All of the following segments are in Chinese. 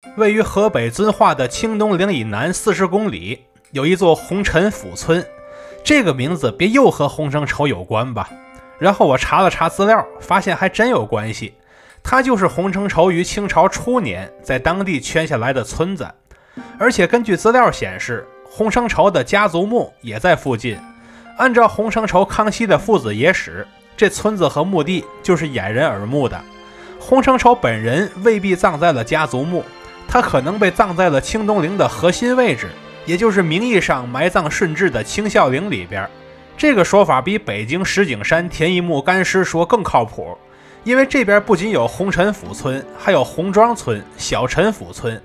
位於河北遵化的清東陵以南40公里，有一座紅塵府村。這個名字別又和洪承疇有關吧？然後我查了查資料，發現還真有關係。它就是洪承疇於清朝初年在當地圈下來的村子，而且根據資料顯示，洪承疇的家族墓也在附近。按照洪承疇、康熙的父子野史，這村子和墓地就是掩人耳目的。洪承疇本人未必葬在了家族墓，他可能被葬在了清東陵的核心位置，也就是名義上埋葬顺治的清孝陵裡邊。這個說法比北京石景山填一墓乾屍說更靠譜，因為這邊不僅有紅塵府村，還有紅莊村、小陳府村，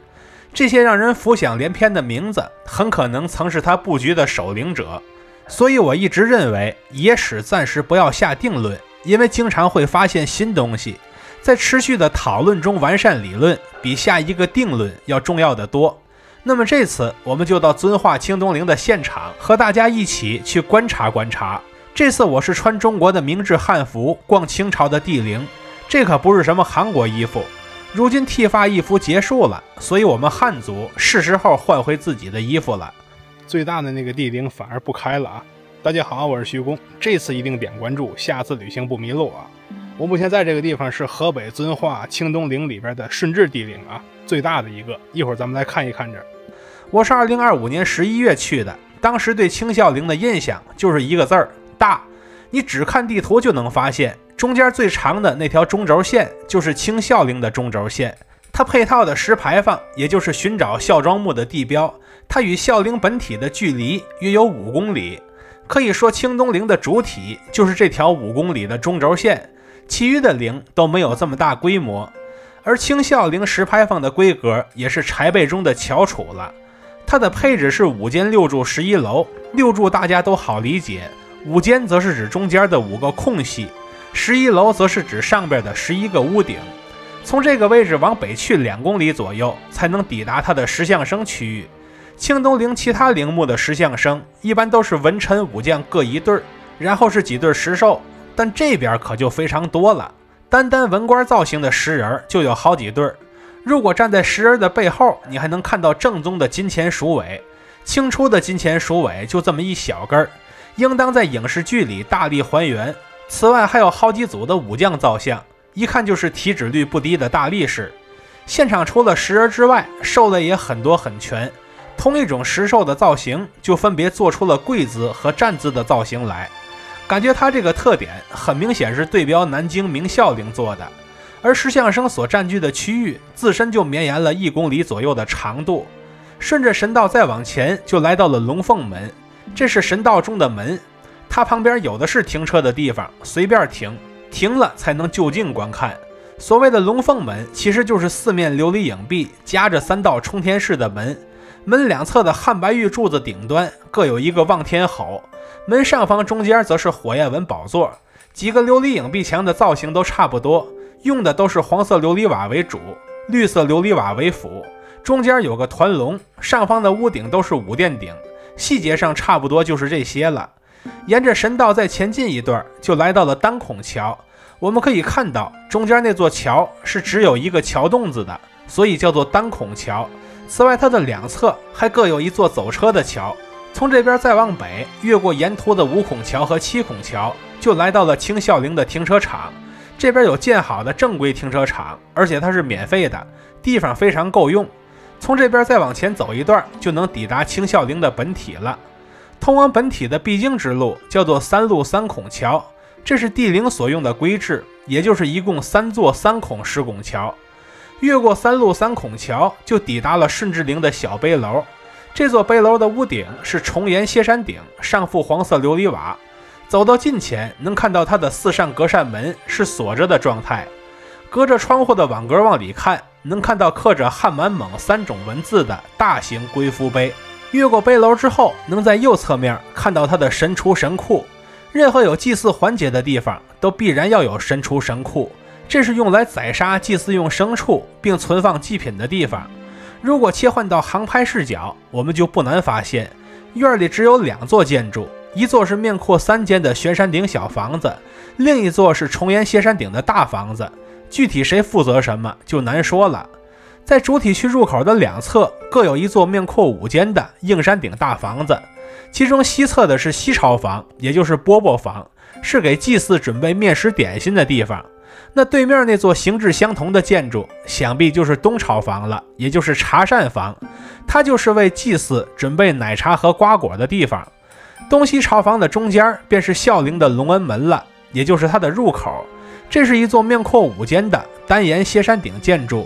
這些讓人浮想聯翩的名字很可能曾是他布局的守陵者。所以我一直認為野史暫時不要下定論，因為經常會發現新東西，在持續的討論中完善理論，比下一個定論要重要得多。那麼這次我們就到遵化清東陵的現場，和大家一起去觀察觀察。這次我是穿中國的明制漢服逛清朝的帝陵，這可不是什麼韓國衣服。如今剃髮易服結束了，所以我們漢族是時候換回自己的衣服了。最大的那个帝陵反而不開了啊！大家好，我是徐工，這次一定點關注，下次旅行不迷路啊！我目前在這個地方是河北遵化清東陵裡邊的順治帝陵啊，最大的一個。一會兒咱們來看一看這。我是2025年11月去的，當時對清孝陵的印象就是一個字兒：大。你只看地圖就能發現，中間最長的那條中軸線就是清孝陵的中軸線，它配套的石牌坊，也就是尋找孝莊墓的地標，它與孝陵本體的距離約有5公里。可以說清東陵的主體就是這條5公里的中軸線，其餘的陵都沒有這麼大規模。而清孝陵石牌坊的規格也是柴輩中的翹楚了，它的配置是5間6柱11樓，6柱大家都好理解，5間則是指中間的5個空隙，11樓則是指上邊的11個屋頂。從這個位置往北去2公里左右，才能抵達它的石像生區域。清東陵其他陵墓的石像生一般都是文臣武將各一對，然後是幾對石獸，但這邊可就非常多了，單單文官造型的石人就有好幾對。如果站在石人的背後，你還能看到正宗的金錢鼠尾，清初的金錢鼠尾就这麼一小根，應當在影視劇裡大力還原。此外還有好幾組的武將造像，一看就是體脂率不低的大力士。現場除了石人之外，獸類也很多很全，同一種石獸的造型就分別做出了跪姿和站姿的造型來，感覺它這個特點很明顯是對標南京明孝陵做的。而石像生所佔據的區域自身就綿延了1公里左右的長度，順着神道再往前就來到了龍鳳門，這是神道中的門，它旁邊有的是停車的地方，隨便停，停了才能就近觀看。所謂的龍鳳門其實就是4面琉璃影壁夾着3道衝天式的門，門兩側的漢白玉柱子頂端各有一個望天吼，門上方中間則是火焰紋寶座，幾個琉璃影壁牆的造型都差不多，用的都是黃色琉璃瓦為主，綠色琉璃瓦為輔，中間有個團龍，上方的屋頂都是五殿頂，細節上差不多就是這些了。沿着神道再前進一段，就來到了單孔橋。我們可以看到中間那座橋是只有一個橋洞子的，所以叫做單孔橋。此外它的兩側還各有一座走車的橋，從這邊再往北，越過沿途的5孔橋和7孔橋，就來到了清孝陵的停車場。這邊有建好的正規停車場，而且它是免費的，地方非常夠用。從這邊再往前走一段，就能抵達清孝陵的本體了。通往本體的必經之路叫做3路3孔橋，這是帝陵所用的規制，也就是一共3座3孔10拱橋。越過3路3孔橋，就抵達了順治陵的小碑樓。這座碑樓的屋頂是重檐歇山頂，上覆黃色琉璃瓦。走到近前，能看到它的4扇隔扇門是鎖着的狀態。隔着窗戶的網格往裡看，能看到刻着漢滿蒙3種文字的大型龜夫碑。越過碑樓之後，能在右側面看到它的神廚神庫。任何有祭祀環節的地方，都必然要有神廚神庫，這是用來宰殺祭祀用牲畜並存放祭品的地方。如果切換到航拍視角，我們就不難發現，院裡只有2座建築，一座是面闊3間的玄山頂小房子，另一座是重檐歇山頂的大房子。具體誰負責什麼就難說了。在主體區入口的兩側各有一座面闊5間的硬山頂大房子，其中西側的是西朝房，也就是饽饽房，是給祭祀準備面食點心的地方。那對面那座形制相同的建築，想必就是東朝房了，也就是茶膳房，它就是為祭祀準備奶茶和瓜果的地方。東西朝房的中間便是孝陵的隆恩門了，也就是它的入口。這是一座面闊5間的單檐歇山頂建築，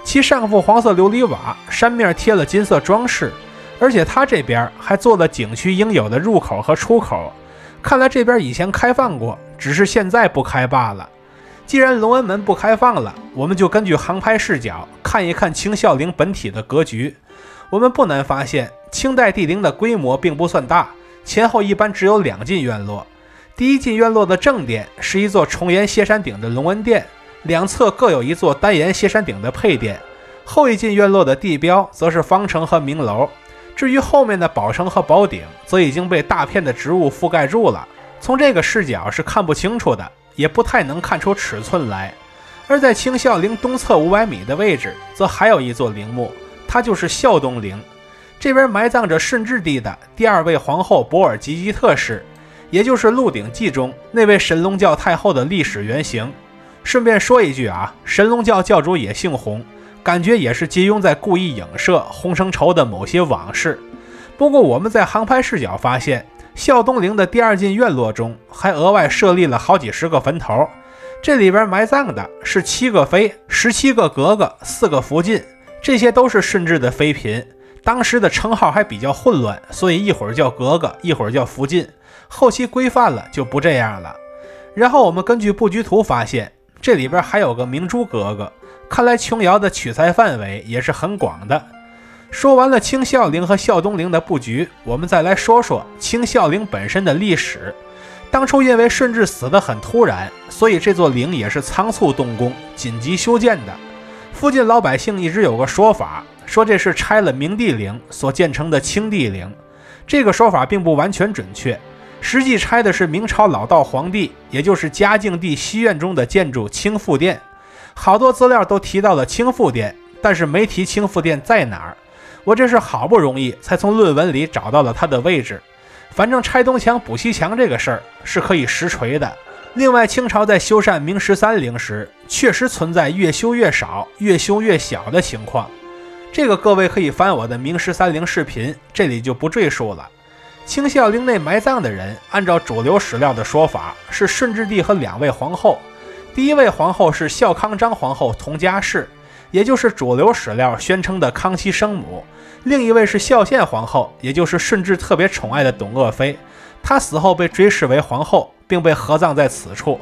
其上覆黃色琉璃瓦，山面貼了金色裝飾，而且它這邊還做了景區應有的入口和出口。看来這邊以前開放過，只是現在不開罷了。既然隆恩门不開放了，我們就根據航拍視角看一看清孝陵本體的格局。我们不难发现，清代帝陵的規模並不算大，前後一般只有2進院落。第一進院落的正殿是一座重檐歇山頂的隆恩殿，兩側各有一座單檐歇山頂的配殿。後一進院落的地標則是方城和明樓，至於後面的寶城和寶頂，則已經被大片的植物覆蓋住了，從這個視角是看不清楚的，也不太能看出尺寸來。而在清孝陵東側500米的位置，則還有一座陵墓，它就是孝東陵。這邊埋葬着順治帝的第2位皇后博爾濟吉特氏，也就是《鹿鼎記》中那位神龍教太後的歷史原型。順便說一句啊，神龍教教主也姓洪，感覺也是借用在故意影射洪承畴的某些往事。不過我們在航拍視角發現，孝東陵的第2進院落中還額外設立了好幾十個墳頭，這裡邊埋葬的是7個妃、17個格格、4個福晉，這些都是順治的妃嬪。當時的稱號還比較混亂，所以一會兒叫格格，一會兒叫福晉，後期規範了就不這樣了。然後我們根據布局圖發現，這裡邊還有個明珠格格，看來瓊瑤的取材範圍也是很廣的。說完了清孝陵和孝東陵的布局，我們再來說說清孝陵本身的歷史。當初因為順治死得很突然，所以這座陵也是倉促動工，緊急修建的。附近老百姓一直有個說法，說這是拆了明帝陵所建成的清帝陵。這個說法並不完全準確，實際拆的是明朝老道皇帝，也就是嘉靖帝西苑中的建築清富殿。好多資料都提到了清富殿，但是沒提清富殿在哪兒。我這是好不容易才從論文裡找到了它的位置。反正拆東牆補西牆這個事兒是可以實錘的。另外，清朝在修繕明13陵時，確實存在越修越少、越修越小的情況。這個各位可以翻我的明13陵視頻，這裡就不贅述了。清孝陵內埋葬的人，按照主流史料的說法，是順治帝和2位皇後。第一位皇後是孝康章皇后佟佳氏，也就是主流史料宣稱的康熙生母。另一位是孝献皇后，也就是順治特別寵愛的董鄂妃。她死後被追諡為皇後，並被合葬在此處。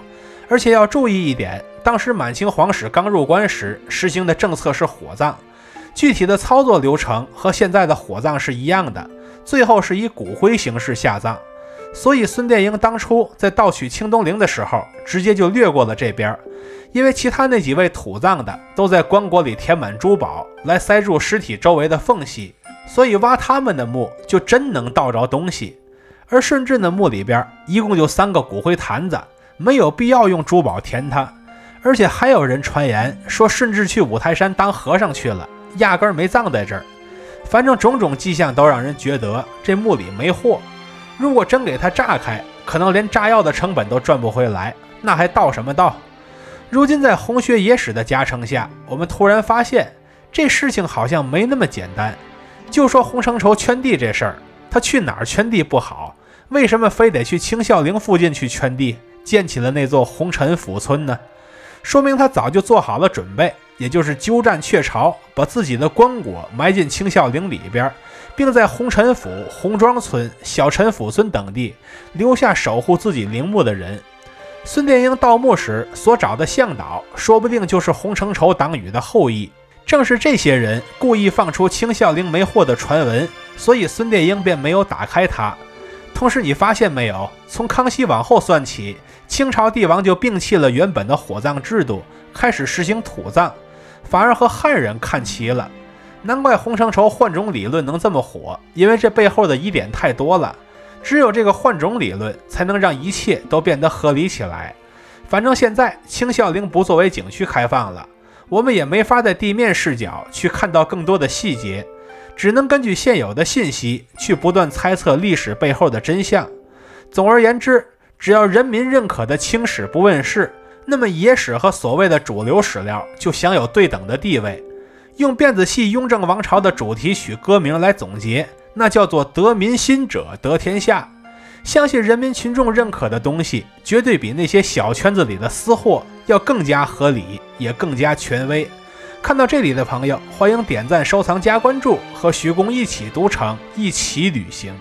而且要注意一點，當時滿清皇室剛入關時實行的政策是火葬，具體的操作流程和現在的火葬是一樣的，最後是以骨灰形式下葬。所以孙殿英當初在盜取清東陵的時候，直接就略過了這邊，因為其他那幾位土葬的都在棺椁裡填滿珠寶，來塞住屍體周圍的縫隙，所以挖他們的墓就真能盜着東西。而順治的墓裡邊一共就3個骨灰壇子，沒有必要用珠寶填它。而且還有人傳言說順治去五台山當和尚去了，壓根兒沒葬在這兒。反正種種跡象都讓人覺得這墓裡沒貨。如果真給它炸開，可能連炸藥的成本都賺不回來，那還盜什麼盜？如今在洪學野史的加成下，我們突然發現這事情好像沒那麼簡單。就說洪承畴圈地這事兒，他去哪兒圈地不好，為什麼非得去清孝陵附近去圈地，建起了那座洪臣府村呢？說明他早就做好了準備，也就是鳩佔鵲巢，把自己的棺椁埋進清孝陵裡邊，並在洪臣府、洪莊村、小陳府村等地留下守護自己陵墓的人。孫殿英盜墓時所找的向導，說不定就是洪承畴黨羽的後裔。正是這些人故意放出清孝陵沒貨的傳聞，所以孫殿英便沒有打開它。同時你發現沒有，從康熙往後算起，清朝帝王就摒棄了原本的火葬制度，開始實行土葬，反而和漢人看齊了。難怪洪承畴換種理論能這麼火，因為這背後的疑點太多了。只有這個換種理論才能讓一切都變得合理起來。反正現在清孝陵不作為景區開放了，我們也沒法在地面視角去看到更多的細節，只能根据现有的信息去不断猜測歷史背後的真相。總而言之，只要人民認可的清史不問世，那麼野史和所謂的主流史料就享有对等的地位。用辫子戲雍正王朝的主題曲歌名來總結，那叫做得民心者得天下。相信人民群众認可的東西，絕對比那些小圈子裡的私貨要更加合理，也更加權威。看到這裡的朋友，歡迎點讚、收藏、加關注，和徐公一起讀城，一起旅行。